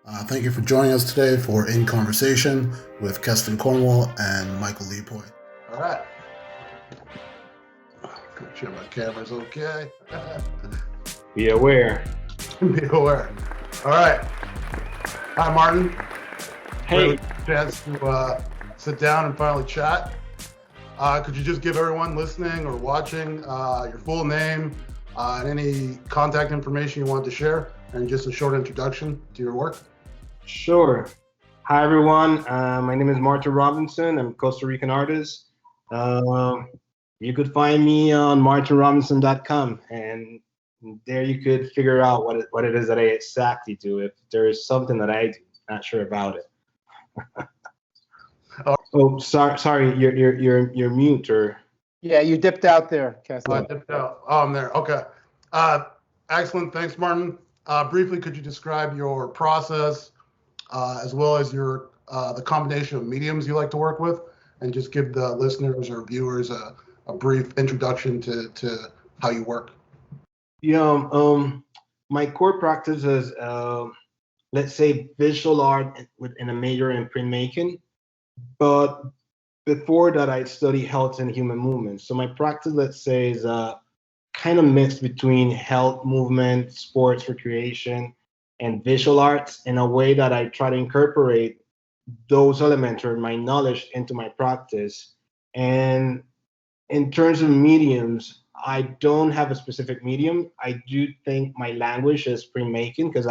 Thank you for joining us today for In Conversation with Kestin Cornwall and Michael Leapoy. All right. Make sure my camera's okay. Be aware. Be aware. All right. Hi, Martin. Hey. Really chance to sit down and finally chat. Could you just give everyone listening or watching your full name and any contact information you want to share, and just a short introduction to your work? Sure. Hi, everyone. My name is Marton Robinson. I'm a Costa Rican artist. You could find me on martonrobinson.com, and there you could figure out what it is that I exactly do. If there is something that I do, not sure about it. Oh, sorry. You're mute or. Yeah, you dipped out there, Kestin. I dipped out. Oh, I'm there. Okay. Excellent. Thanks, Martin. Briefly, could you describe your process as well as your the combination of mediums you like to work with, and just give the listeners or viewers a brief introduction to how you work? Yeah. My core practice is, let's say, visual art in a major in printmaking. But before that, I studied health and human movement. So my practice, let's say, is kind of mixed between health, movement, sports, recreation, and visual arts in a way that I try to incorporate those elements or my knowledge into my practice. And in terms of mediums, I don't have a specific medium. I do think my language is printmaking because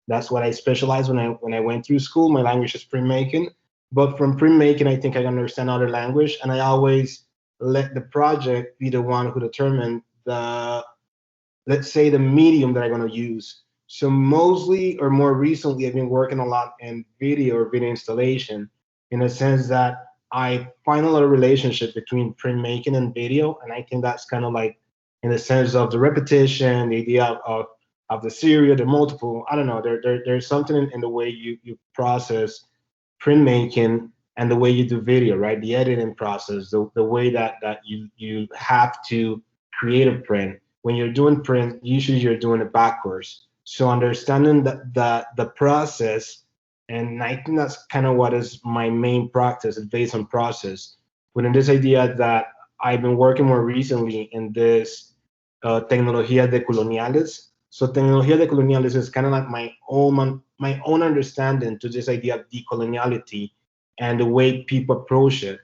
that's what I specialized when I went through school. My language is printmaking. But from printmaking, I think I understand other language, and I always let the project be the one who determine let's say, the medium that I'm going to use. So mostly or more recently, I've been working a lot in video or video installation, in a sense that I find a lot of relationship between printmaking and video, and I think that's kind of like in the sense of the repetition, the idea of the serial, the multiple. I don't know. There's something in the way you process printmaking and the way you do video, right? The editing process, the way that you have to create a print. When you're doing print, usually you're doing it backwards. So understanding the process, and I think that's kind of what is my main practice, is based on process. But in this idea that I've been working more recently in this tecnología de coloniales. So tecnología de coloniales is kind of like my own understanding to this idea of decoloniality and the way people approach it.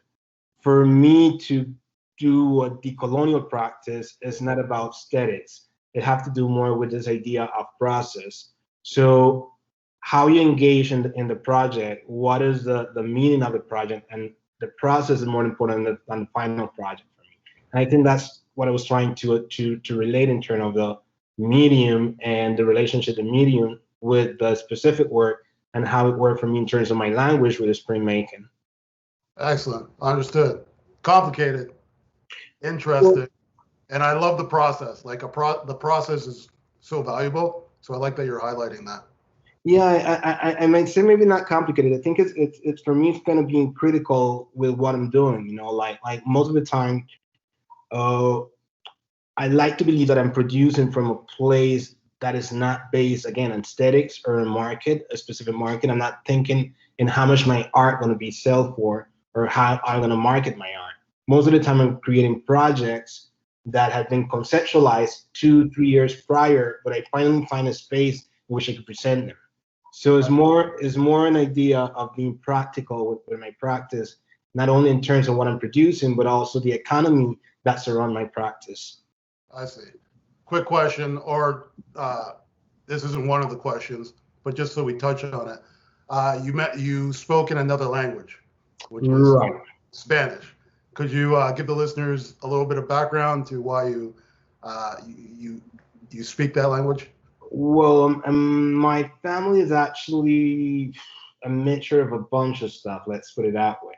For me to do a decolonial practice is not about aesthetics. It has to do more with this idea of process. So how you engage in the project, what is the meaning of the project, and the process is more important than the final project for me. And I think that's what I was trying to relate in terms of the medium and the relationship the medium with the specific work, and how it worked for me in terms of my language with the printmaking. Excellent. Understood. Complicated, interesting, and I love the process. Like the process is so valuable. So I like that you're highlighting that. Yeah, I might say maybe not complicated. I think it's for me, it's kind of being critical with what I'm doing. Like most of the time, I like to believe that I'm producing from a place that is not based, again, on aesthetics or a specific market. I'm not thinking in how much my art going to be sold for or how I'm going to market my art. Most of the time, I'm creating projects that have been conceptualized 2-3 years prior, but I finally find a space in which I can present them. So it's more an idea of being practical with my practice, not only in terms of what I'm producing, but also the economy that surrounds my practice. I see. Quick question, or this isn't one of the questions, but just so we touch on it. You spoke in another language, which is right. Spanish. Could you give the listeners a little bit of background to why you speak that language? Well, my family is actually a mixture of a bunch of stuff. Let's put it that way.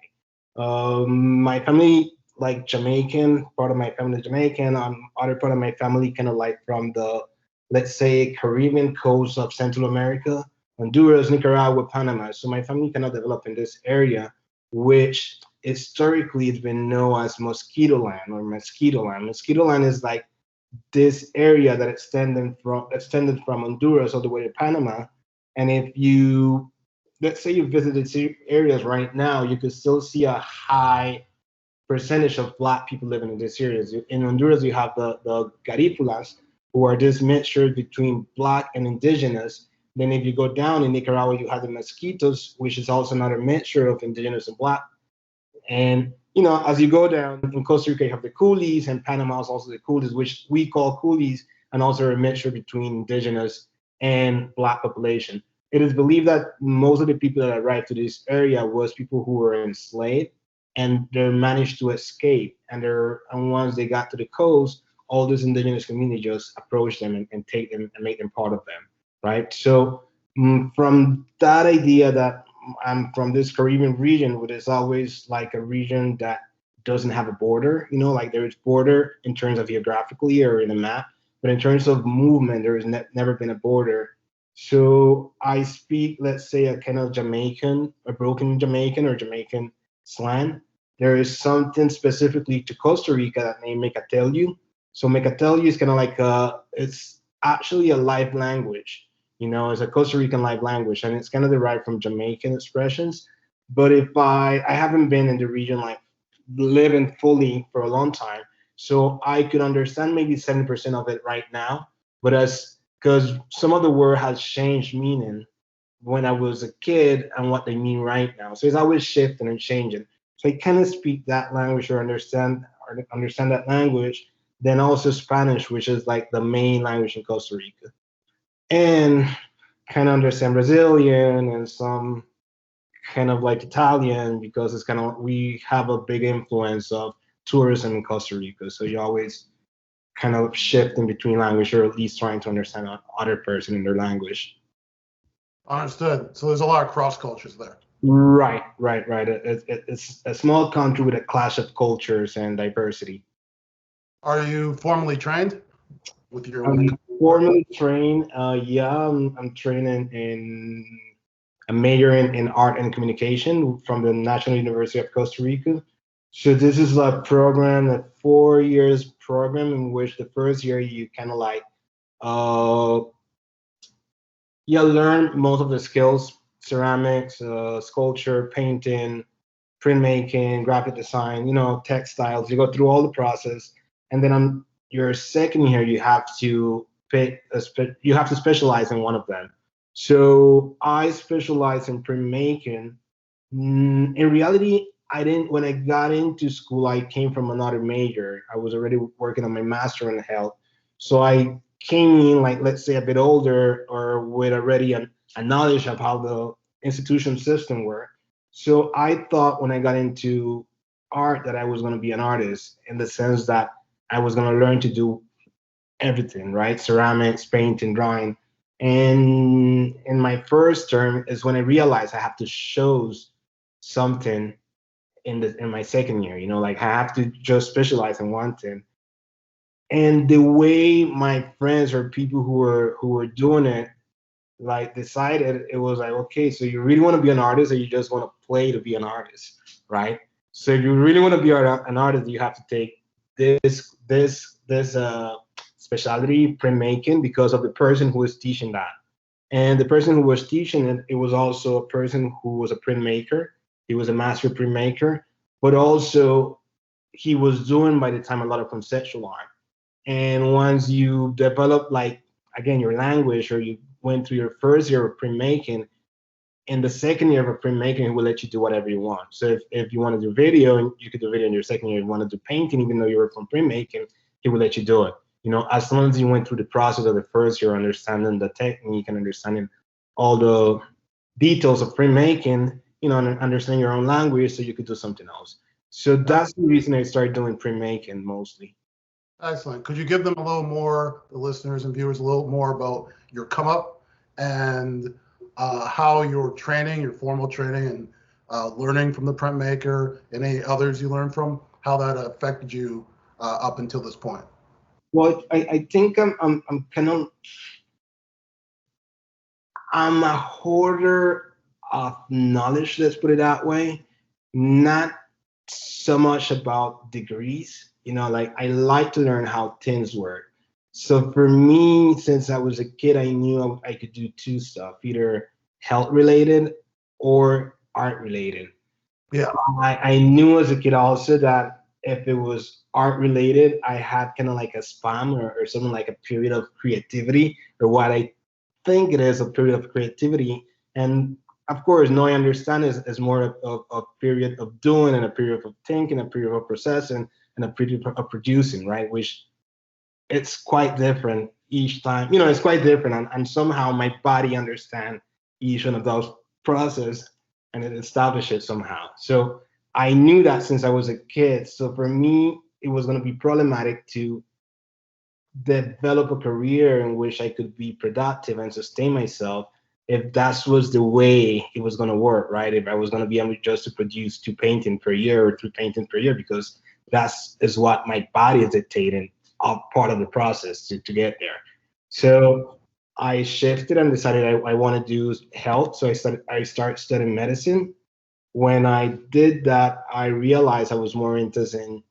My family, like Jamaican, part of my family is Jamaican. Other part of my family kind of like from the, let's say, Caribbean coast of Central America, Honduras, Nicaragua, Panama. So my family kind of developed in this area, which historically it's been known as Mosquito Land or Mosquito Land. Mosquito Land is like this area that extended from Honduras all the way to Panama, And if you, let's say you visited areas right now, you could still see a high percentage of Black people living in these areas. In Honduras, you have the Garifulas, who are this mixture between Black and indigenous. Then if you go down in Nicaragua, you have the Mosquitos, which is also another mixture of indigenous and Black. And as you go down in Costa Rica, you have the coolies, and Panama is also the coolies, which we call coolies, and also a mixture between indigenous and Black population. It is believed that most of the people that arrived to this area was people who were enslaved, and they managed to escape. And once they got to the coast, all this indigenous community just approached them and take them and make them part of them, right? So from that idea that I'm from this Caribbean region, which is always like a region that doesn't have a border, like there is border in terms of geographically or in a map, but in terms of movement, there has never been a border. So I speak, let's say, a kind of Jamaican, a broken Jamaican or Jamaican slang. There is something specifically to Costa Rica that named Mecatelu. So Mecatelu is kind of like it's actually a live language. It's a Costa Rican live language, and it's kind of derived from Jamaican expressions. But if I haven't been in the region like living fully for a long time, so I could understand maybe 70% of it right now. But because some of the word has changed meaning when I was a kid and what they mean right now. So it's always shifting and changing. So I kind of speak that language or understand that language. Then also Spanish, which is like the main language in Costa Rica. And kind of understand Brazilian and some kind of like Italian, because it's kind of, we have a big influence of tourism in Costa Rica. So you always kind of shift in between language, or at least trying to understand other person in their language. Understood. So there's a lot of cross cultures there. Right. It's a small country with a clash of cultures and diversity. Are you formally trained with your? Formally trained, yeah. I'm training in a major in art and communication from the National University of Costa Rica. So this is a program, a 4 years program, in which the first year you kind of like you learn most of the skills: ceramics, sculpture, painting, printmaking, graphic design, textiles. You go through all the process, and then on your second year, you have to pick you have to specialize in one of them. So I specialize in printmaking. In reality, I didn't. When I got into school, I came from another major. I was already working on my master in health, so I came in like, let's say, a bit older, or with already a knowledge of how the institution system worked. So I thought when I got into art that I was going to be an artist, in the sense that I was going to learn to do everything, right? Ceramics, painting, drawing. And in my first term is when I realized I have to show something in my second year, like I have to just specialize in one thing. And the way my friends or people who were doing it, like, decided, it was like, okay, so you really want to be an artist, or you just want to play to be an artist, right? So if you really want to be an artist, you have to take this specialty, printmaking, because of the person who was teaching that. And the person who was teaching it, it was also a person who was a printmaker. He was a master printmaker, but also he was doing, by the time, a lot of conceptual art. And once you develop, like, again, your language, or you went through your first year of printmaking, in the second year of printmaking, it will let you do whatever you want. So if you want to do video, you could do video in your second year. If you want to do painting, even though you were from printmaking, it will let you do it. As long as you went through the process of the first year, understanding the technique and understanding all the details of printmaking, and understanding your own language, so you could do something else. So that's the reason I started doing printmaking mostly. Excellent. Could you give them a little more, the listeners and viewers, a little more about your come up and how your training, your formal training, and learning from the printmaker and any others you learned from, how that affected you up until this point? Well, I think I'm a hoarder of knowledge, let's put it that way. Not so much about degrees, like, I like to learn how things work. So for me, since I was a kid, I knew I could do two stuff, either health related or art related. Yeah. I knew as a kid also that if it was art related, I had kind of like a spam or something like a period of creativity, or what I think it is a period of creativity. And of course, no, I understand is more of a period of doing and a period of thinking, a period of processing, and a period of producing, right? Which it's quite different each time. It's quite different, and somehow my body understand each one of those process, and it establishes somehow. So I knew that since I was a kid. So for me, it was going to be problematic to develop a career in which I could be productive and sustain myself if that was the way it was going to work, right? If I was going to be able just to produce 2 paintings per year or 3 paintings per year, because that's is what my body is dictating, part of the process to get there. So I shifted and decided I want to do health. So I started studying medicine. When I did that, I realized I was more interested in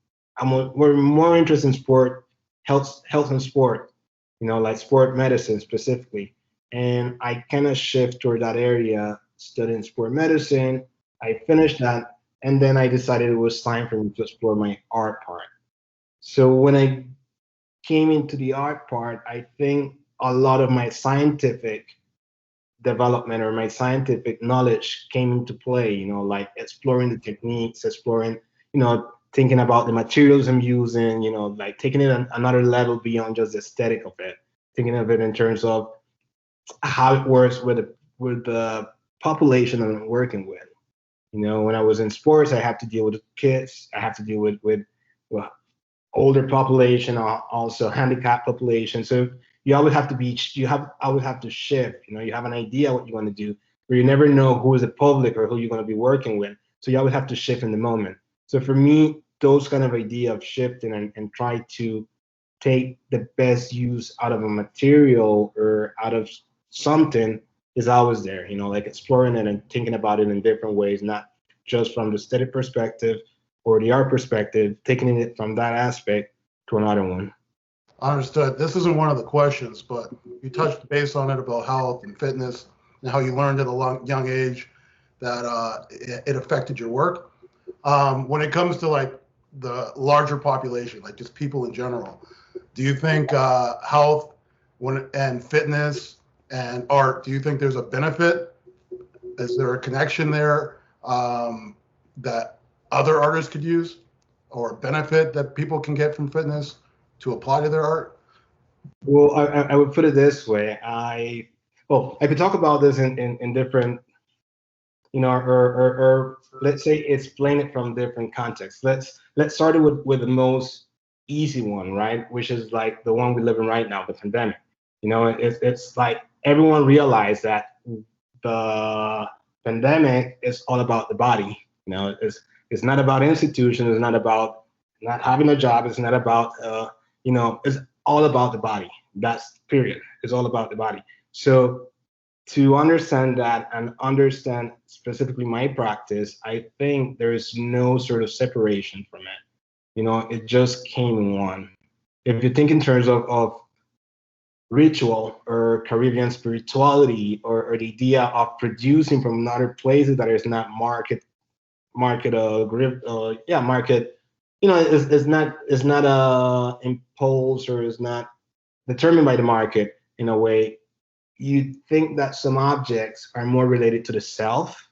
more interested in sport, health and sport, like sport medicine specifically. And I kind of shift toward that area, studying sport medicine. I finished that, and then I decided it was time for me to explore my art part. So when I came into the art part, I think a lot of my scientific development or my scientific knowledge came into play, like exploring the techniques, thinking about the materials I'm using, like taking it another level beyond just the aesthetic of it, thinking of it in terms of how it works with the population that I'm working with. When I was in sports, I have to deal with kids, I have to deal with well, older population, also handicapped population. So you always have to always have to shift. You have an idea what you want to do, but you never know who is the public or who you're going to be working with. So you always have to shift in the moment. So for me, those kind of idea of shifting and try to take the best use out of a material or out of something is always there. Like exploring it and thinking about it in different ways, not just from the aesthetic perspective or the art perspective, taking it from that aspect to another one. Understood. This isn't one of the questions, but you touched base on it about health and fitness and how you learned at a young age that it affected your work. When it comes to like the larger population, like just people in general, do you think health and fitness and art, do you think there's a benefit? Is there a connection there that other artists could use, or a benefit that people can get from fitness to apply to their art? Well, I would put it this way. I could talk about this in different, or let's say explain it from different contexts. Let's start it with the most easy one, right? Which is like the one we live in right now, the pandemic. It's like everyone realized that the pandemic is all about the body. It's not about institutions. It's not about not having a job. It's not about it's all about the body. That's period. It's all about the body. So to understand that and understand specifically my practice, I think there is no sort of separation from it. It just came in one. If you think in terms of ritual or Caribbean spirituality, or the idea of producing from other places that is not market, it's not a impulse, or is not determined by the market in a way. You think that some objects are more related to the self,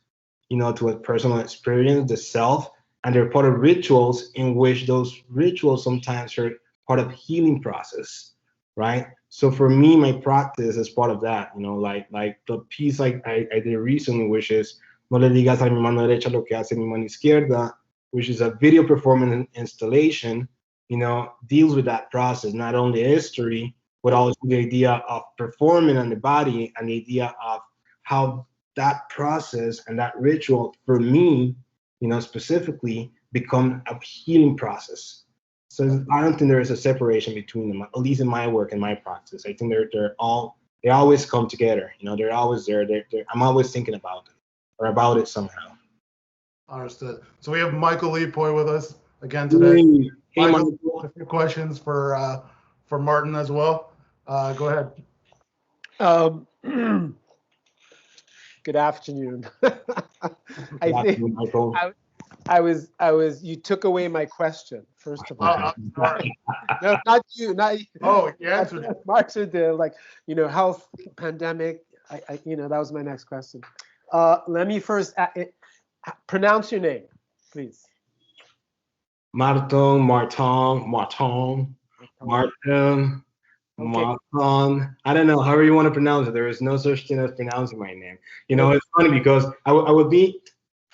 to a personal experience, the self, and they're part of rituals in which those rituals sometimes are part of healing process, right? So for me, my practice is part of that, like the piece I did recently, which is No le digas a mi mano derecha lo que hace mi mano izquierda, which is a video performance installation, deals with that process, not only history, but also the idea of performing on the body and the idea of how that process and that ritual for me, specifically become a healing process. So I don't think there is a separation between them, at least in my work and my practice. I think they always come together. They're always there. I'm always thinking about them or about it somehow. Understood. So we have Michael Lepoy with us again today. Hey, Michael, a few questions for for Marton as well. Go ahead. Good afternoon. I Good think afternoon, Michael. I was. You took away my question. First of all, I'm sorry. no, not you, not you. Oh, you answered it. Marx are there, like, health, pandemic. That was my next question. Let me first pronounce your name, please. Marton, Marton, Okay. Marton. I don't know, however you want to pronounce it. There is no such thing as pronouncing my name. It's funny because I would be,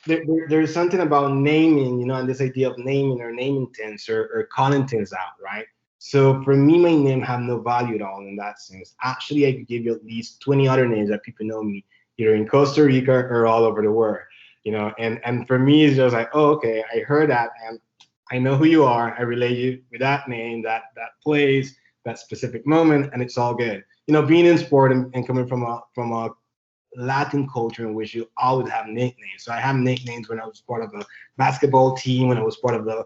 there's something about naming, and this idea of naming or naming things or calling things out, right? So for me, my name have no value at all in that sense. Actually, I could give you at least 20 other names that people know me, either in Costa Rica or all over the world, and for me, it's just like, oh, okay, I heard that, and I know who you are. I relate you with that name, that place, that specific moment, and it's all good. Being in sport and coming from a Latin culture in which you always have nicknames. So I have nicknames when I was part of the basketball team, when I was part of the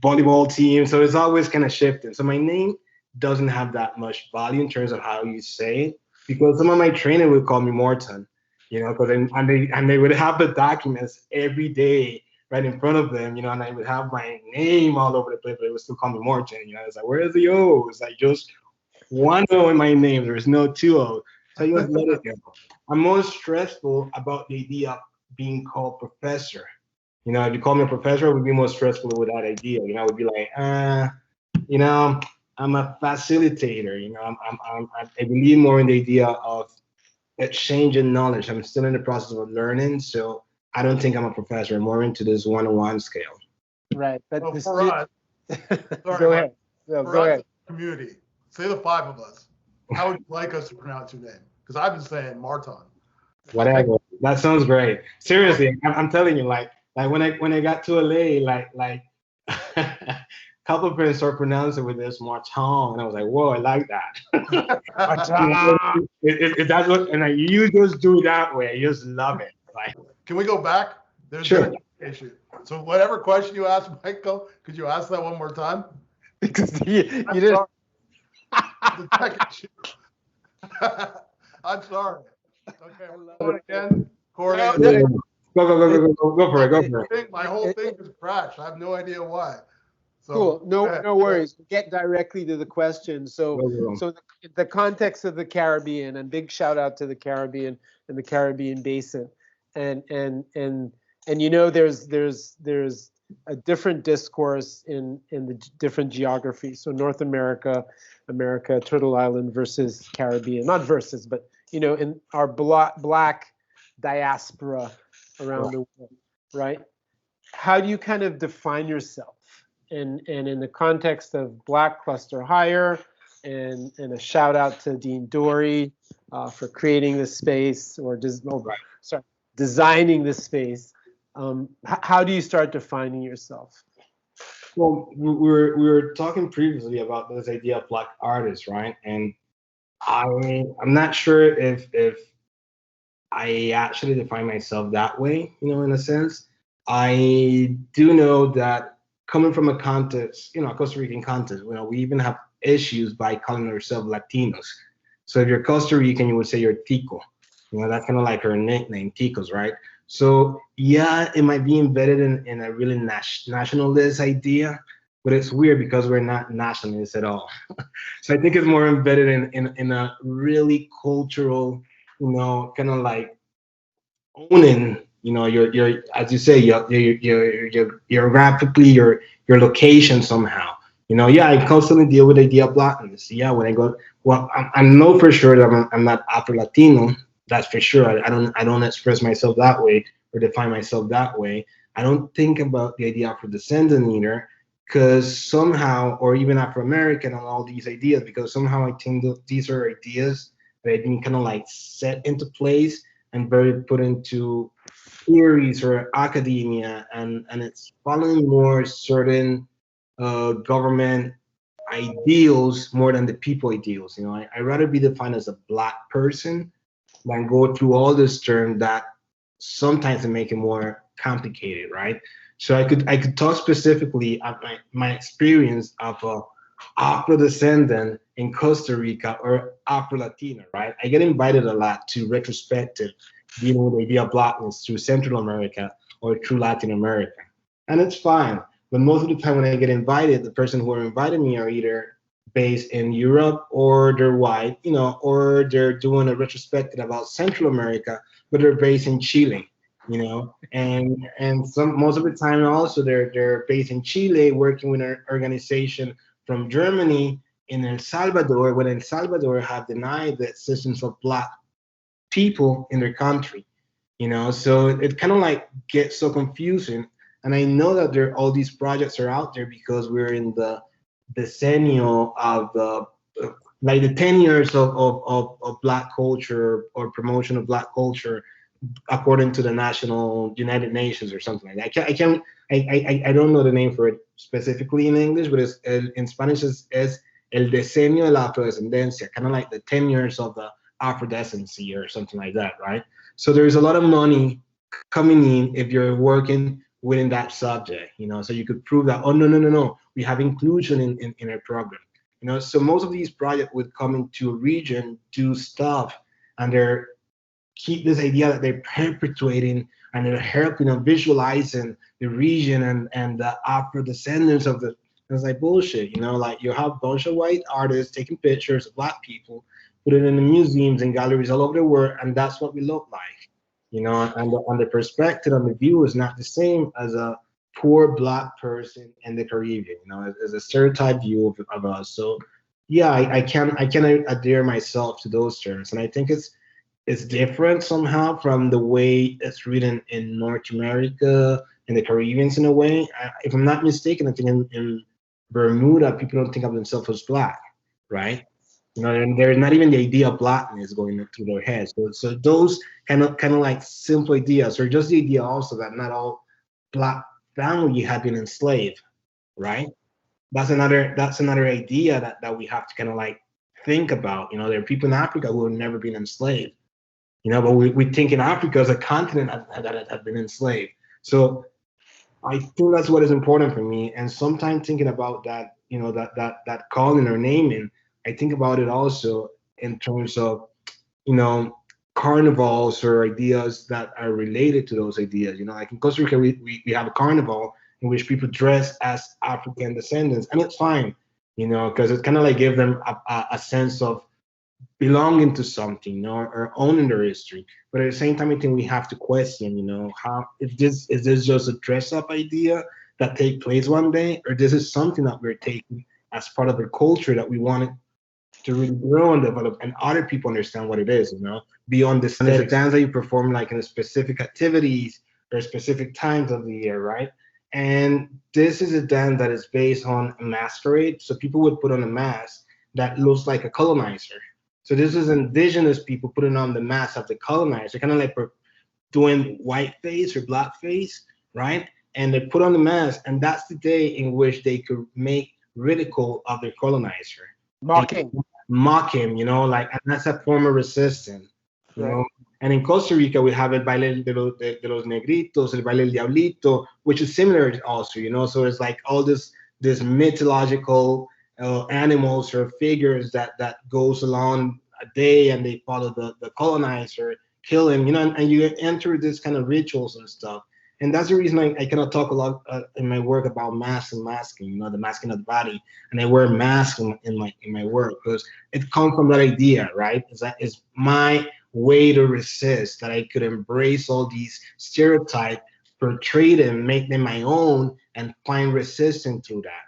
volleyball team. So it's always kind of shifting. So my name doesn't have that much value in terms of how you say it, because some of my trainers would call me Marton, because and they would have the documents every day right in front of them, and I would have my name all over the place, but it would still call me Marton. It's like, where's the O? It's like just one O in my name. There's no two O. So you just let it go. I'm more stressful about the idea of being called professor. If you call me a professor, I would be more stressful with that idea. I would be like, I'm a facilitator. I believe more in the idea of exchanging knowledge. I'm still in the process of learning, so I don't think I'm a professor. I'm more into this one-on-one scale. Right, but Well, for us, go ahead. No, for go us ahead. community, say the five of us. How would you like us to pronounce your name? Because I've been saying Marton. Whatever. That sounds great. Seriously, I'm telling you, like when I got to LA, like a couple of friends started pronouncing with this Marton, and I was like, whoa, I like that. That's what, and you just do it that way. You just love it. Like, Can we go back? There's Sure. been an issue. So whatever question you asked Michael, could you ask that one more time? Because you I'm didn't. sorry. The tech issue. I'm sorry. Okay, we're going again. Corey, No, go for it. my whole thing is crashed. I have no idea why. So, Cool. go ahead. No worries. We'll get directly to the question. So Go. the context of the Caribbean, and big shout out to the Caribbean and the Caribbean basin, and there's a different discourse in the different geographies. So North America, Turtle Island versus Caribbean, not versus, but in our black diaspora around the world, right? How do you kind of define yourself? And in the context of Black Cluster Hire, and a shout out to Dean Dory for creating this space, designing this space. How do you start defining yourself? Well, we were talking previously about this idea of Black artists, right? And I'm not sure if I actually define myself that way, in a sense. I do know that coming from a context, a Costa Rican context, we even have issues by calling ourselves Latinos. So if you're Costa Rican, you would say you're Tico. That's kind of like our nickname, Ticos, right? So yeah, it might be embedded in a really nationalist idea, but it's weird because we're not nationalists at all. So I think it's more embedded in a really cultural, kind of like owning, your as you say, your geographically your location somehow. Yeah, I constantly deal with the idea of blackness. Yeah, when I go, well, I know for sure that I'm not Afro Latino. That's for sure. I don't express myself that way or define myself that way. I don't think about the idea of descendant either, because somehow, or even Afro American and all these ideas, because somehow I think that these are ideas that have been kind of like set into place and very put into theories or academia, and it's following more certain government ideals more than the people ideals. I rather be defined as a Black person than go through all this term that sometimes it make it more complicated, right? So I could talk specifically at my experience of a Afro descendant in Costa Rica or Afro-Latina, right? I get invited a lot to retrospective dealing with the idea of blackness through Central America or through Latin America. And it's fine. But most of the time when I get invited, the person who are inviting me are either based in Europe or they're white, or they're doing a retrospective about Central America, but they're based in Chile, and most of the time also they're based in Chile, working with an organization from Germany in El Salvador, when El Salvador have denied the existence of Black people in their country, so it kind of like gets so confusing. And I know that all these projects are out there because we're in the decennial of the 10 years of Black culture or promotion of Black culture, according to the National United Nations or something like that. I don't know the name for it specifically in English, but in Spanish is El Decenio de la Afrodescendencia, kind of like the 10 years of the Afrodescency or something like that, right? So there's a lot of money coming in if you're working within that subject, so you could prove that, oh, no, we have inclusion in our program, so most of these projects would come into a region, do stuff, and they're keep this idea that they're perpetuating and they're helping visualizing the region and the Afro descendants of the. It's like bullshit, like you have a bunch of white artists taking pictures of Black people, put it in the museums and galleries all over the world, and that's what we look like. And the perspective and the view is not the same as a poor Black person in the Caribbean. As a stereotype view of us. So, yeah, I can adhere myself to those terms, and I think it's different somehow from the way it's written in North America and the Caribbean in a way. If I'm not mistaken, I think in Bermuda people don't think of themselves as Black, right? And there's not even the idea of Blackness going through their heads. So those kind of like simple ideas, or just the idea also that not all Black family have been enslaved, right? That's another idea that we have to kind of like think about. There are people in Africa who have never been enslaved, but we think in Africa as a continent that have been enslaved. So I think that's what is important for me. And sometimes thinking about that, that calling or naming, I think about it also in terms of, carnivals or ideas that are related to those ideas. Like in Costa Rica, we have a carnival in which people dress as African descendants, and it's fine, because it kind of like give them a sense of belonging to something, or owning their history. But at the same time, I think we have to question, how is this just a dress-up idea that take place one day, or this is something that we're taking as part of our culture that we wanted to really grow and develop, and other people understand what it is, beyond the dance that you perform like in specific activities or specific times of the year, right? And this is a dance that is based on a masquerade. So people would put on a mask that looks like a colonizer. So this is indigenous people putting on the mask of the colonizer, kind of like doing whiteface or blackface, right? And they put on the mask, and that's the day in which they could make ridicule of their colonizer. Mock him, Like, and that's a form of resistance, right. And in Costa Rica, we have el baile de los negritos, el baile del diablito, which is similar also, So it's like all this mythological animals or figures that goes along a day, and they follow the colonizer, kill him, and you enter this kind of rituals and stuff. And that's the reason I cannot talk a lot in my work about masks and masking, the masking of the body. And I wear masks in my work because it comes from that idea, right? It's my way to resist, that I could embrace all these stereotypes, portray them, make them my own, and find resistance through that.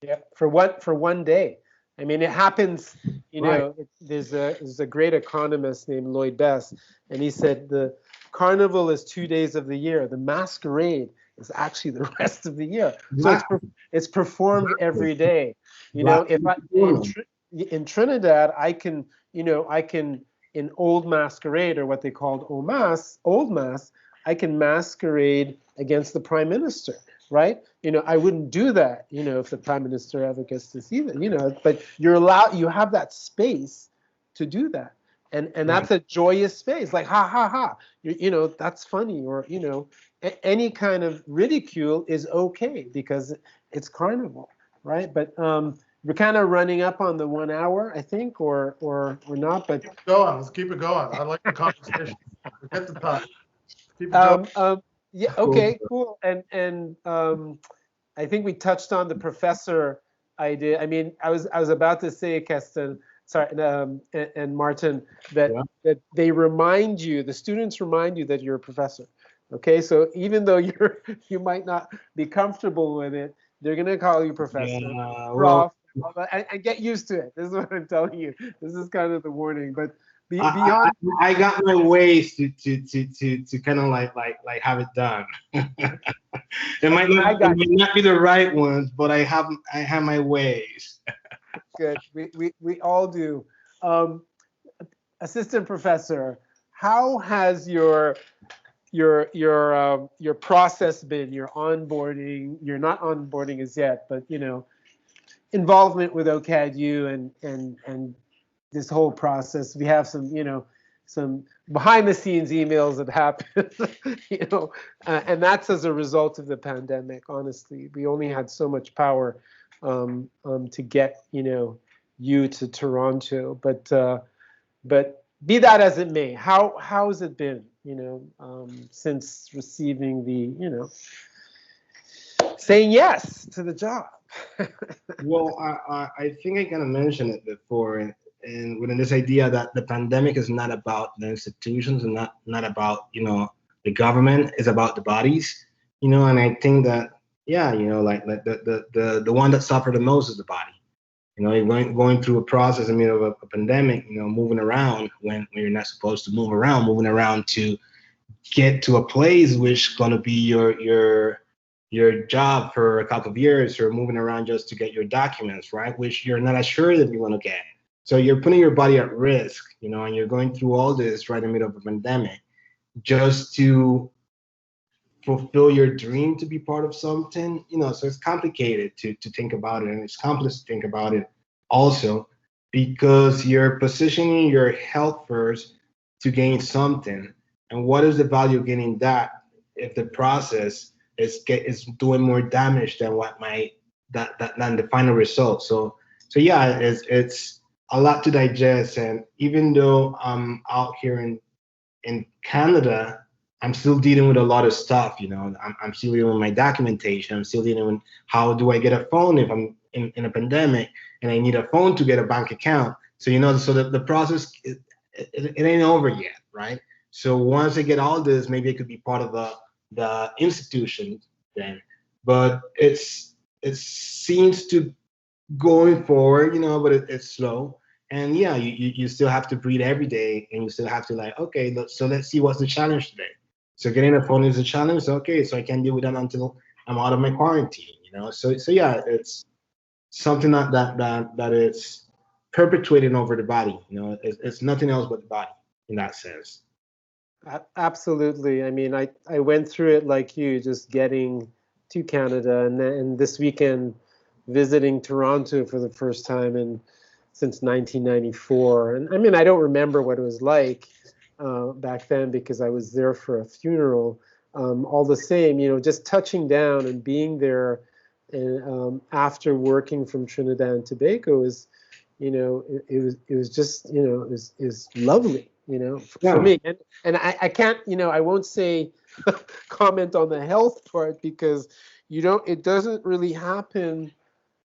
Yeah, for one day. I mean, it happens. Right. There's a great economist named Lloyd Best, and he said the carnival is 2 days of the year. The masquerade is actually the rest of the year. So it's performed every day. In Trinidad, I can in old masquerade, or what they called old mass, I can masquerade against the prime minister, right? I wouldn't do that, if the prime minister ever gets to see that, but you have that space to do that. And that's a joyous space, like ha ha ha, that's funny, or any kind of ridicule is okay because it's carnival, right? But we're kind of running up on the 1 hour, I think, or not. But Keep it going. Let's keep it going. I like the conversation. Forget the time. Keep it going. yeah, okay, cool. And I think we touched on the professor idea. I mean, I was about to say, Kestin, sorry, and Martin, that they remind you, the students remind you that you're a professor. Okay, so even though you might not be comfortable with it, they're gonna call you professor, prof, and get used to it. This is what I'm telling you. This is kind of the warning. But beyond, I got my ways to kind of like have it done. It might not be the right ones, but I have my ways. Good. We all do. Assistant professor, how has your process been? Your onboarding? You're not onboarding as yet, but involvement with OCAD-U and this whole process. We have some behind the scenes emails that happen, and that's as a result of the pandemic. Honestly, we only had so much power to get you to Toronto, but be that as it may, how has it been since receiving the saying yes to the job? Well, I think I kind of mentioned it before, and within this idea that the pandemic is not about the institutions and not about the government, it's about the bodies, and I think that like the one that suffered the most is the body. Going through a process in the middle of a pandemic, moving around when you're not supposed to move around, moving around to get to a place which is going to be your job for a couple of years, or moving around just to get your documents, right? Which you're not assured that you want to get. So you're putting your body at risk, and you're going through all this right in the middle of a pandemic just to fulfill your dream to be part of something, so it's complicated to think about it, and it's complex to think about it also because you're positioning your health first to gain something. And what is the value of getting that if the process is doing more damage than what than the final result? So yeah, it's a lot to digest. And even though I'm out here in Canada, I'm still dealing with a lot of stuff, I'm still dealing with my documentation. I'm still dealing with how do I get a phone if I'm in a pandemic and I need a phone to get a bank account. So, so the process, it ain't over yet, right? So once I get all this, maybe I could be part of the institution then. But it seems to going forward, but it's slow. And yeah, you still have to breathe every day, and you still have to okay, so let's see what's the challenge today. So getting a phone is a challenge. Okay, so I can deal with that until I'm out of my quarantine. So yeah, it's something that is perpetuating over the body. It's nothing else but the body in that sense. Absolutely. I mean, I went through it like you, just getting to Canada, and this weekend visiting Toronto for the first time since 1994. And I mean, I don't remember what it was like back then because I was there for a funeral. All the same, just touching down and being there, and after working from Trinidad and Tobago is, it was just, is lovely, for me. And I can't, I won't say comment on the health part because it doesn't really happen,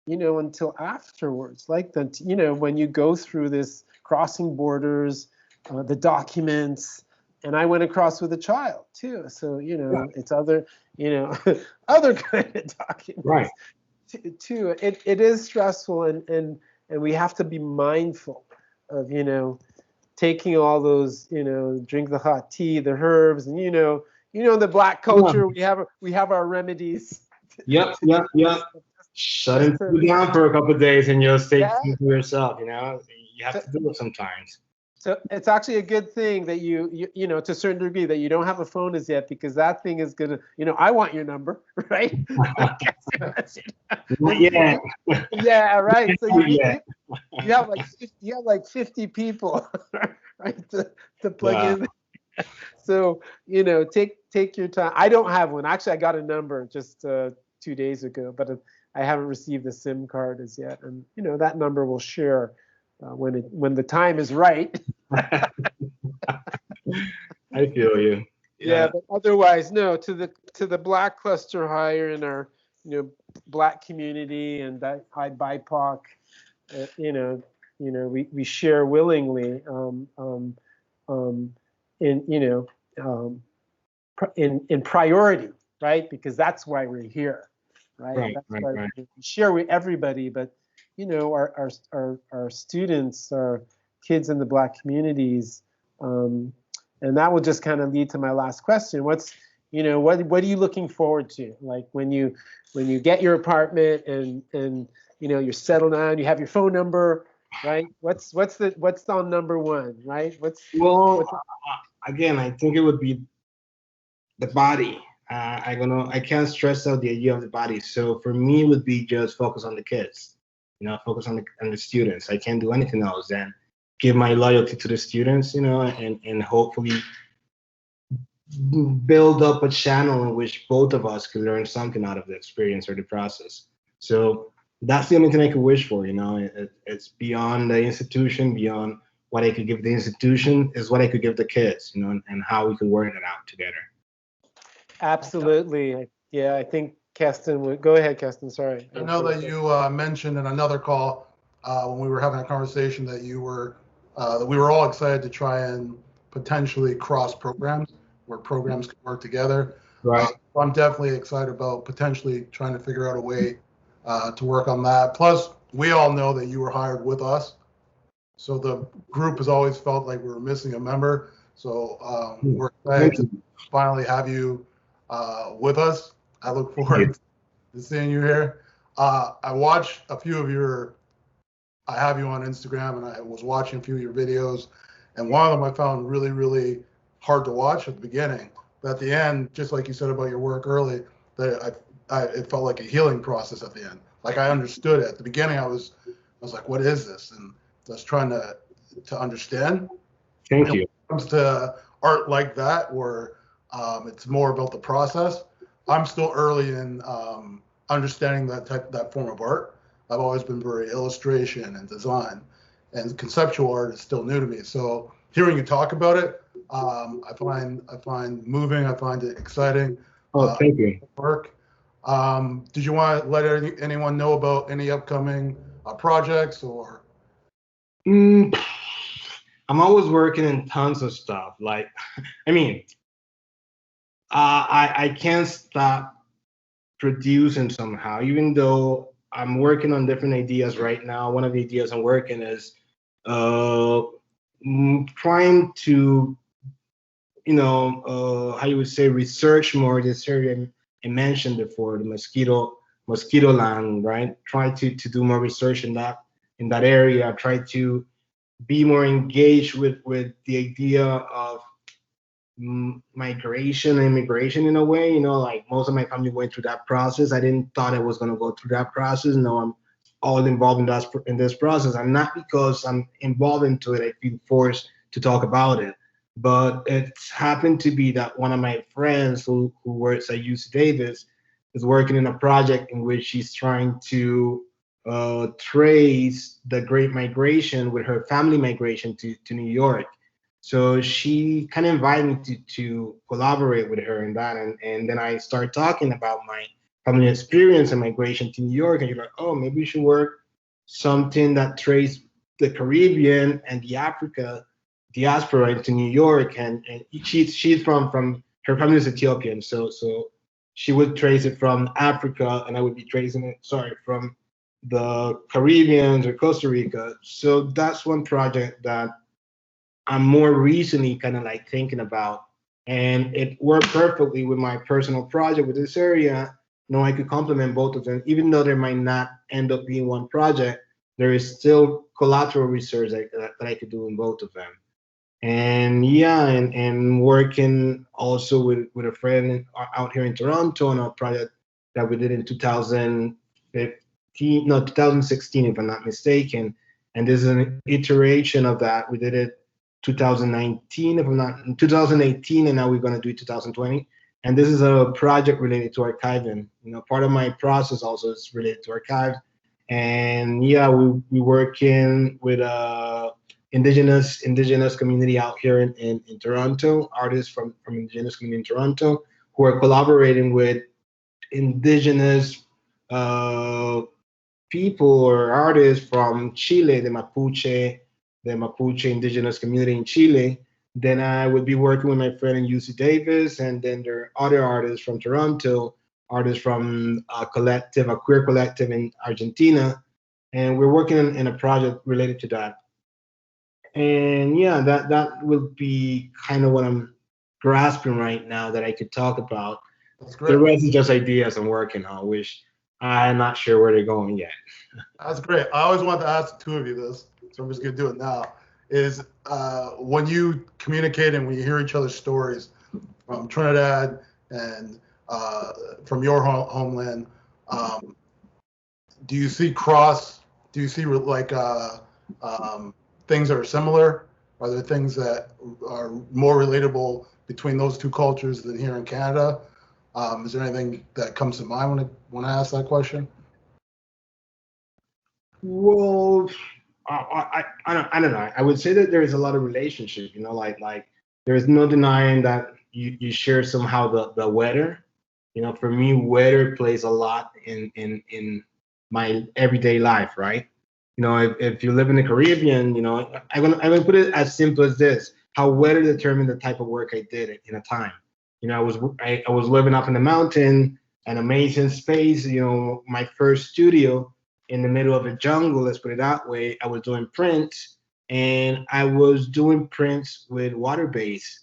until afterwards, like that, when you go through this crossing borders, the documents, and I went across with a child too. So, it's other, other kind of documents, right? Too. It is stressful, and we have to be mindful of, taking all those, drink the hot tea, the herbs, and the Black culture. We have our remedies. Yep. Shut it down for a couple of days and you'll stay to yourself. You have to do it sometimes. So it's actually a good thing that you to a certain degree that you don't have a phone as yet, because that thing is gonna, I want your number, right? Yeah. Yeah, right. So you have like 50 people, right, to plug in. So take your time. I don't have one. Actually, I got a number just 2 days ago, but I haven't received the SIM card as yet, and that number will share when the time is right. I feel you. Yeah, but otherwise, no. To the Black cluster hire in our Black community and high BIPOC, we share willingly in priority, right? Because that's why we're here, right? We share with everybody, but our students, our kids in the Black communities, and that will just kind of lead to my last question. What are you looking forward to? Like when you get your apartment and you're settled down, you have your phone number, right? What's on number one, right? Again, I think it would be the body. I can't stress out the idea of the body. So for me, it would be just focus on the kids, focus on the students. I can't do anything else than give my loyalty to the students, and hopefully build up a channel in which both of us could learn something out of the experience or the process. So that's the only thing I could wish for. It's beyond the institution, beyond what I could give the institution is what I could give the kids, and how we could work it out together. Absolutely. Yeah, I think Kestin would go ahead. Kestin, sorry. I know that you mentioned in another call when we were having a conversation that we were all excited to try and potentially cross programs where programs can work together. Right. I'm definitely excited about potentially trying to figure out a way to work on that. Plus, we all know that you were hired with us, so the group has always felt like we were missing a member. So we're excited to finally have you with us. I look forward to seeing you here. I watched a few of I have you on Instagram, and I was watching a few of your videos, and one of them I found really, really hard to watch at the beginning. But at the end, just like you said about your work early, that it felt like a healing process at the end. Like I understood it. At the beginning, I was like, what is this? And I was trying to understand. Thank you. When it comes to art like that, where it's more about the process, I'm still early in understanding that form of art. I've always been very illustration and design, and conceptual art is still new to me. So hearing you talk about it, I find moving. I find it exciting. Oh, thank you. Work. Did you want to let anyone know about any upcoming projects or? I'm always working in tons of stuff. Like, I can't stop producing somehow, even though I'm working on different ideas right now. One of the ideas I'm working is trying to, how you would say, research more this area I mentioned before, the mosquito land, right? Try to do more research in that area. Try to be more engaged with the idea of migration and immigration in a way. Like most of my family went through that process. I didn't thought I was going to go through that process. No, I'm all involved in this process. And not because I'm involved into it, I feel forced to talk about it. But it's happened to be that one of my friends who works at UC Davis is working in a project in which she's trying to trace the Great Migration with her family migration to New York. So she kind of invited me to collaborate with her in that. And then I started talking about my family experience and migration to New York. And you're like, oh, maybe we should work something that traces the Caribbean and the Africa diaspora into New York. And she's from her family is Ethiopian. So she would trace it from Africa, and I would be tracing it, from the Caribbean or Costa Rica. So that's one project that I'm more recently kind of like thinking about, and it worked perfectly with my personal project with this area. I could complement both of them, even though there might not end up being one project. There is still collateral research that I could do in both of them. And and working also with a friend out here in Toronto on a project that we did in 2016, if I'm not mistaken. And this is an iteration of that. We did it 2019, 2018, and now we're going to do it 2020. And this is a project related to archiving. Part of my process also is related to archives. And yeah, we working with indigenous community out here in Toronto, artists from indigenous community in Toronto, who are collaborating with indigenous people or artists from Chile, the Mapuche indigenous community in Chile. Then I would be working with my friend in UC Davis, and then there are other artists from Toronto, artists from a queer collective in Argentina, and we're working in a project related to that. And yeah, that will be kind of what I'm grasping right now that I could talk about. That's great. The rest is just ideas I'm working on, which I'm not sure where they're going yet. That's great. I always wanted to ask the two of you this, so I'm just going to do it now. Is when you communicate and when you hear each other's stories from Trinidad and from your homeland, do you see like things that are similar? Are there things that are more relatable between those two cultures than here in Canada? Is there anything that comes to mind when I ask that question? Well, I don't know. I would say that there is a lot of relationship. Like there is no denying that you share somehow the weather. For me, weather plays a lot in my everyday life, right? If you live in the Caribbean, I'm gonna put it as simple as this: how weather determined the type of work I did in a time. I was living up in the mountain, an amazing space. My first studio in the middle of a jungle, let's put it that way. I was doing prints, and I was doing prints with water-based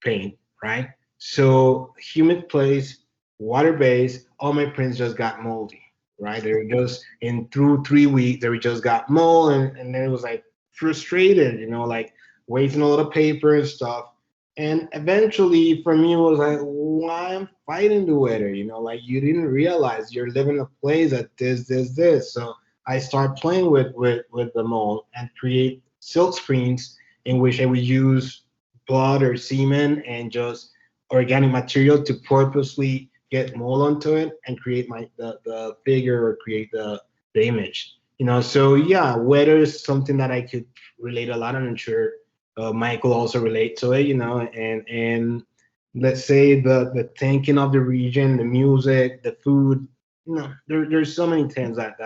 paint, right? So humid place, water-based, all my prints just got moldy, right? They were just through 3 weeks, they just got mold, and then it was like frustrated, like wasting a lot of paper and stuff. And eventually, for me, it was like, why I'm fighting the weather? Like you didn't realize you're living in a place that this. So I start playing with the mold and create silk screens in which I would use blood or semen and just organic material to purposely get mold onto it and create the figure or create the image. So yeah, weather is something that I could relate a lot, and I'm sure Michael also relate to it, and let's say the thinking of the region, the music, the food, there's so many things that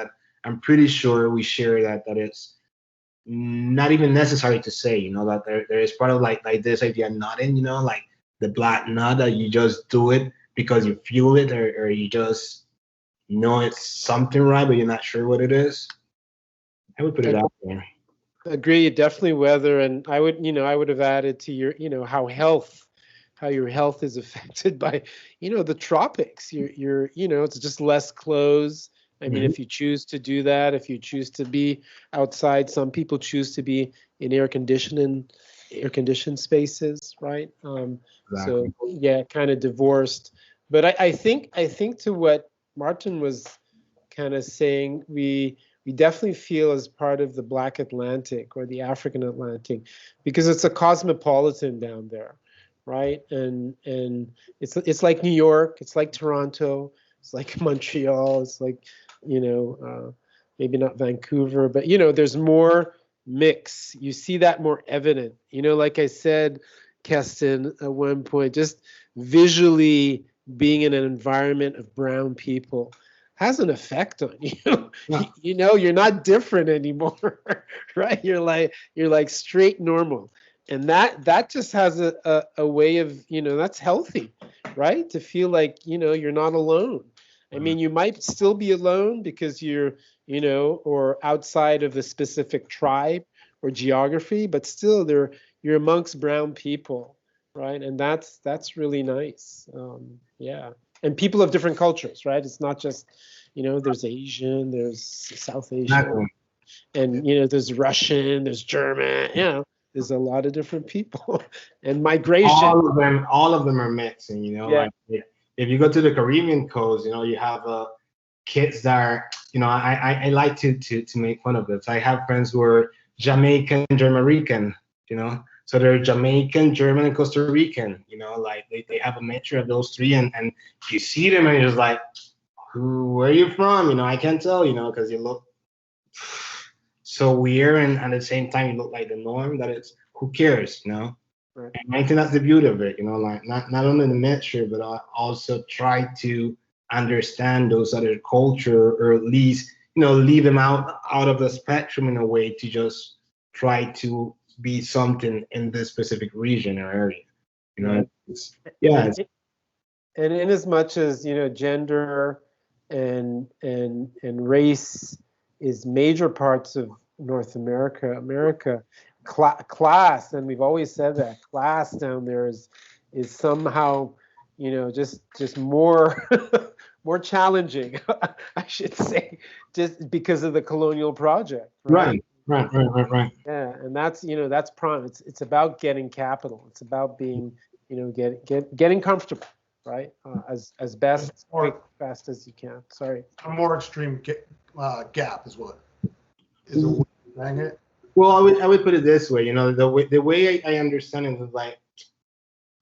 I'm pretty sure we share that it's not even necessary to say, that there is part of like this idea nutting, like the black nut that you just do it because you feel it or you just know it's something right, but you're not sure what it is. I would put it out there. Agree, definitely weather, and I would have added to your, how your health is affected by, the tropics. You're it's just less clothes. I mean, if you choose to do that, if you choose to be outside, some people choose to be in air-conditioned spaces, right? Exactly. So yeah, kind of divorced. But I think to what Marton was kind of saying, we definitely feel as part of the Black Atlantic or the African Atlantic, because it's a cosmopolitan down there, right? And it's like New York, it's like Toronto, it's like Montreal, it's like, maybe not Vancouver, but there's more mix. You see that more evident. Like I said, Kestin, at one point, just visually being in an environment of brown people has an effect on you. Yeah. You're not different anymore, right? You're like straight normal, and that just has a way of, that's healthy, right? To feel like you're not alone. I mean, you might still be alone because you're or outside of a specific tribe or geography, but still you're amongst brown people, right? And that's really nice. Yeah. And people of different cultures, right? It's not just, there's Asian, there's South Asian, and there's Russian, there's German, there's a lot of different people, and migration. All of them are mixing, Yeah. Like if you go to the Caribbean coast, you have kids that are, I like to make fun of this. I have friends who are Jamaican, Jamaican, So they're Jamaican, German, and Costa Rican. Like they have a mixture of those three, and you see them and you're just like, where are you from? I can't tell, because you look so weird, and at the same time you look like the norm. That it's who cares, Right. And I think that's the beauty of it, like not only the mixture, but I also try to understand those other culture, or at least leave them out of the spectrum in a way to just try to be something in this specific region or area. And in as much as gender and race is major parts of North America, class, and we've always said that class down there is somehow just more more challenging, I should say, just because of the colonial project. Right. Yeah, and that's prime. It's about getting capital. It's about being getting comfortable, right? As best as you can. Sorry. A more extreme gap is what is a way of saying it. Well, I would put it this way. The way I understand it is like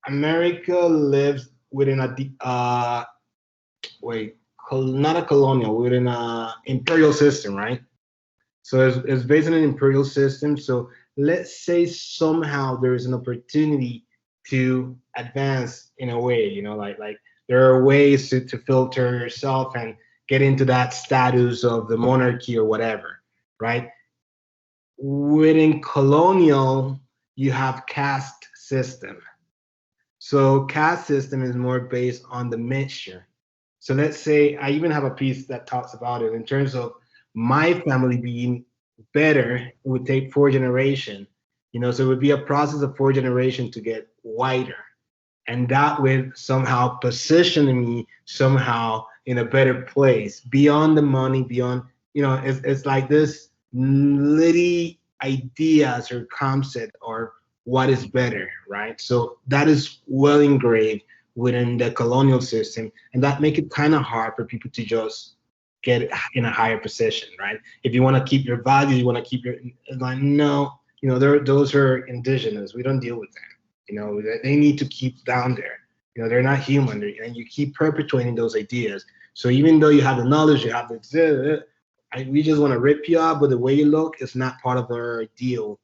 America lives within a not a colonial, within a imperial system, right? So it's based on an imperial system. So let's say somehow there is an opportunity to advance in a way, like there are ways to filter yourself and get into that status of the monarchy or whatever, right? Within colonial, you have caste system. So caste system is more based on the mixture. So let's say I even have a piece that talks about it in terms of my family being better. It would take 4 generations, so it would be a process of 4 generations to get whiter, and that would somehow position me somehow in a better place beyond the money, beyond it's like this little ideas or concept or what is better, right? So that is well engraved within the colonial system, and that make it kind of hard for people to just get in a higher position, right? If you want to keep your value, you want to keep your like no, those are indigenous. We don't deal with them. They need to keep down there. They're not human, and you keep perpetuating those ideas. So even though you have the knowledge, you have the we just want to rip you up, but the way you look is not part of our ideal.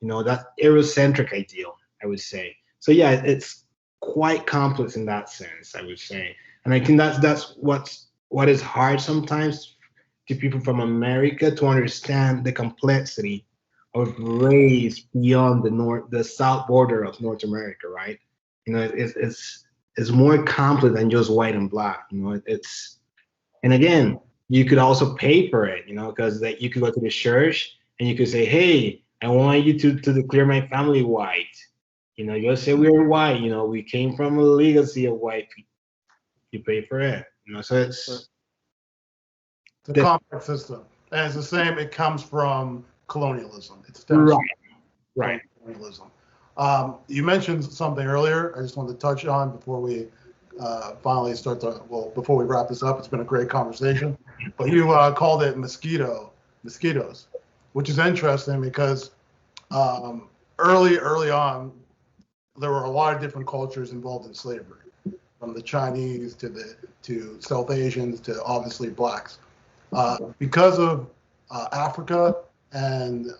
That Eurocentric ideal, I would say. So yeah, it's quite complex in that sense, I would say. And I think that's what is hard sometimes to people from America to understand the complexity of race beyond the south border of North America, right? It's more complex than just white and black. And again, you could also pay for it, because you could go to the church and you could say, hey, I want you to declare my family white. Just say we're white. We came from a legacy of white people. You pay for it. So it's a complex system, and it's the same. It comes from colonialism. It stems right. from colonialism. You mentioned something earlier. I just wanted to touch on before we finally before we wrap this up. It's been a great conversation, but you called it mosquitoes, which is interesting because early on, there were a lot of different cultures involved in slavery, from the Chinese to South Asians to obviously blacks. Because of Africa and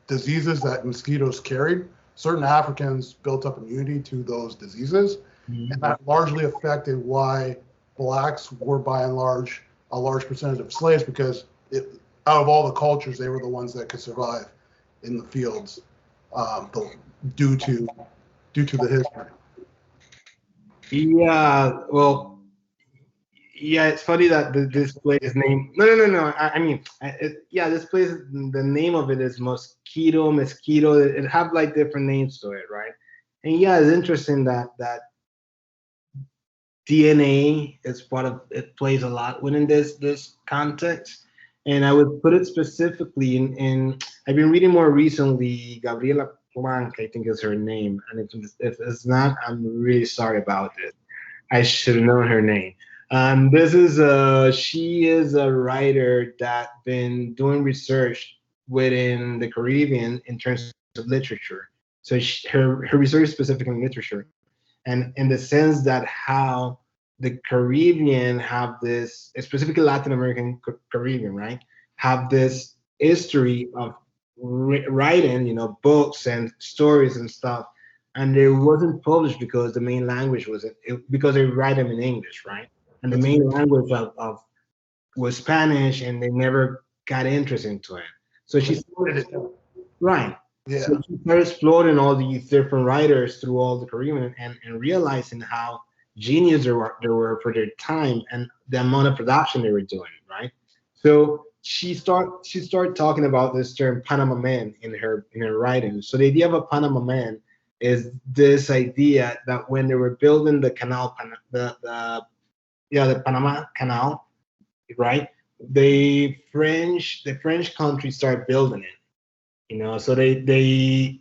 diseases that mosquitoes carried, certain Africans built up immunity to those diseases, and that largely affected why blacks were by and large a large percentage of slaves, because out of all the cultures, they were the ones that could survive in the fields due to the history. Yeah, well, yeah, it's funny that this place is named. No. This place, the name of it is Mosquito Mosquito. It have like different names to it, right? And yeah, it's interesting that DNA is part of it, plays a lot within this context. And I would put it specifically in I've been reading more recently, Gabriela Planck, I think is her name. And if it's not, I'm really sorry about it. I should have known her name. She is a writer that been doing research within the Caribbean in terms of literature. So her research is specific in literature, and in the sense that how the Caribbean have this, specifically Latin American Caribbean, right, have this history of writing, books and stories and stuff, and it wasn't published because the main language because they write them in English, right, and the main language of was Spanish, and they never got interest into it. So she started, right. Yeah. So she started exploring all these different writers through all the Caribbean, and realizing how genius there were for their time and the amount of production they were doing, right? So she started talking about this term Panama Man in her writing. So the idea of a Panama Man is this idea that when they were building the canal, the Panama Canal, right? The French country started building it, so they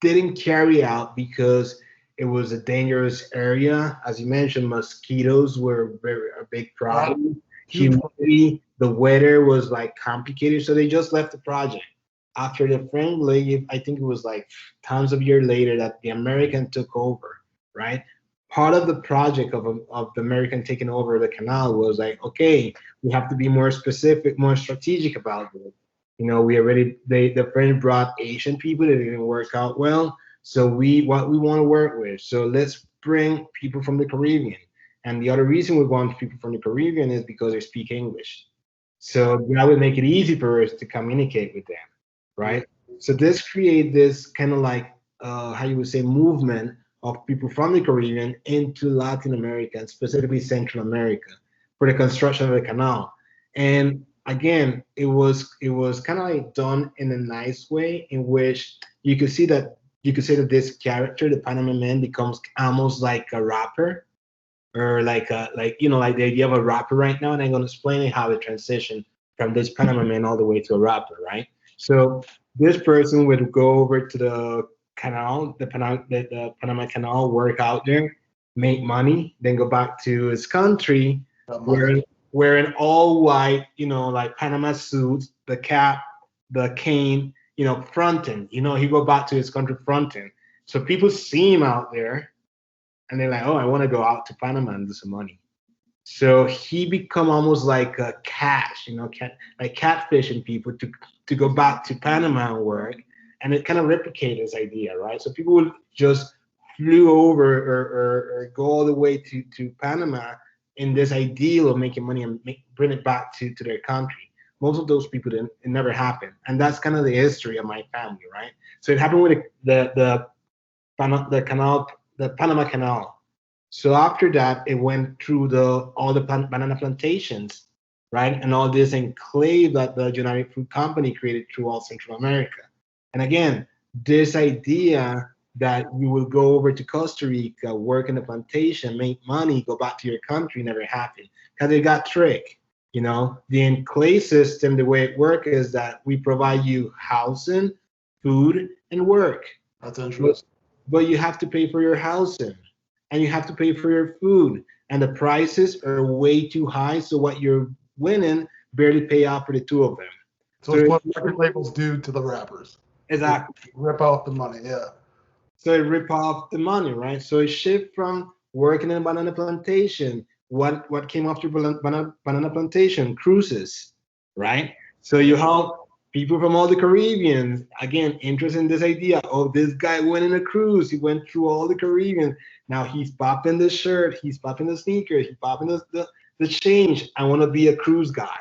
didn't carry out because it was a dangerous area. As you mentioned, mosquitoes were a big problem. Humidity, the weather was like complicated, so they just left the project. After the French leave, I think it was like tons of years later that the American took over, right? Part of the project of the American taking over the canal was like, okay, we have to be more specific, more strategic about it. The French brought Asian people that didn't work out well. So we want to work with. So let's bring people from the Caribbean. And the other reason we want people from the Caribbean is because they speak English. So that would make it easy for us to communicate with them, right? So this create this kind of like how you would say movement of people from the Caribbean into Latin America, and specifically Central America, for the construction of the canal. And again, it was kind of like done in a nice way, in which you could say that this character, the Panama Man, becomes almost like a rapper, or like the idea of a rapper right now. And I'm going to explain how it transitioned from this Panama Man all the way to a rapper, right? So this person would go over to the canal, the Panama Canal, work out there, make money, then go back to his country, wearing all white, like Panama suits, the cap, the cane, fronting. He go back to his country fronting. So people see him out there, and they're like, oh, I want to go out to Panama and do some money. So he become almost like a catch, like catfishing people to go back to Panama and work. And it kind of replicated this idea, right? So people would just flew over or go all the way to Panama in this ideal of making money and bring it back to their country. Most of those people it never happened. And that's kind of the history of my family, right? So it happened with the Panama Canal. So after that, it went through all the banana plantations, right? And all this enclave that the United Fruit Company created throughout Central America. And again, this idea that you will go over to Costa Rica, work in a plantation, make money, go back to your country never happened, because they got tricked. The enclave system, the way it works is that we provide you housing, food, and work. That's interesting. But you have to pay for your housing, and you have to pay for your food, and the prices are way too high. So what you're winning barely pay out for the two of them. So it's what record labels do to the rappers. Exactly. Rip off the money, yeah. So it rip off the money, right? So it shift from working in a banana plantation. What came after banana plantation? Cruises, right? So you have people from all the Caribbean, again, interested in this idea. Oh, this guy went in a cruise. He went through all the Caribbean. Now he's popping the shirt. He's popping the sneakers. He's popping the change. I want to be a cruise guy.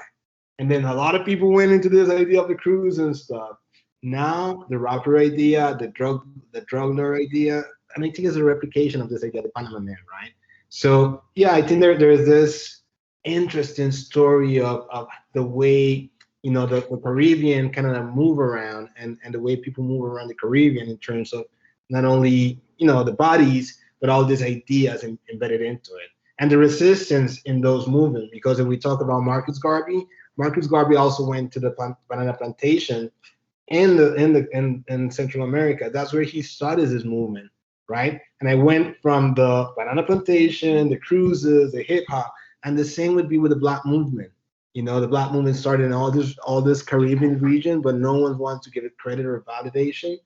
And then a lot of people went into this idea of the cruise and stuff. Now the rapper idea, the drug lord idea, and I think it's a replication of this idea, the Panama Man, right? So yeah, I think there's this interesting story of the way the Caribbean kind of move around, and the way people move around the Caribbean in terms of not only the bodies, but all these ideas embedded into it, and the resistance in those movements. Because if we talk about Marcus Garvey also went to the banana plantation in Central America. That's where he started his movement, right? And I went from the banana plantation, the cruises, the hip hop, and the same would be with the Black movement. The Black movement started in all this Caribbean region, but no one wants to give it credit or validation.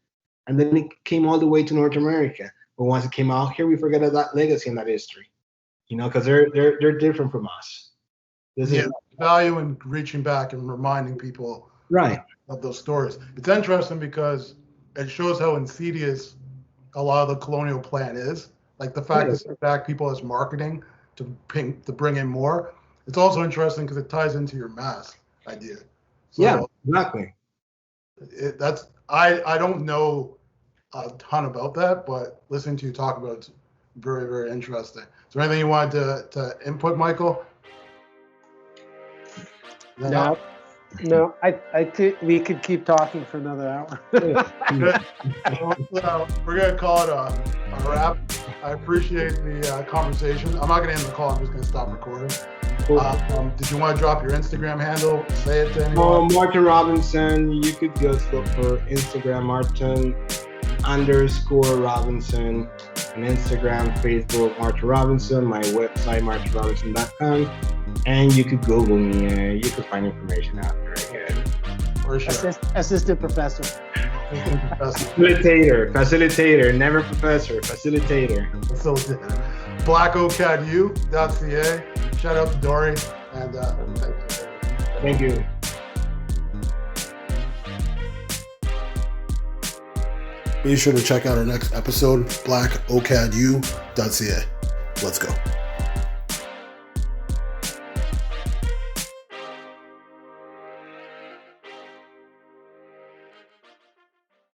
And then it came all the way to North America. But once it came out here, we forget that legacy and that history, because they're different from us. This is value in reaching back and reminding people right of those stories. It's interesting because it shows how insidious a lot of the colonial plan is. Like the fact that set back people as marketing to bring in more. It's also interesting because it ties into your mass idea. So yeah, exactly. I don't know a ton about that, but listening to you talk about it's very, very interesting. Is there anything you wanted to input, Michael? No, I think we could keep talking for another hour. Well, we're going to call it a wrap. I appreciate the conversation. I'm not going to end the call. I'm just going to stop recording. Did you want to drop your Instagram handle? Say it to anyone. Marton Robinson. You could just look for Instagram Marton_Robinson, and Instagram, Facebook, Marton Robinson, my website, martonrobinson.com, and you could Google me. You could find information out there. For sure. Assistant professor. Facilitator, never professor, facilitator. blackocadu.ca. Shout out to Dory, and thank you. Be sure to check out our next episode, blackocadu.ca. Let's go.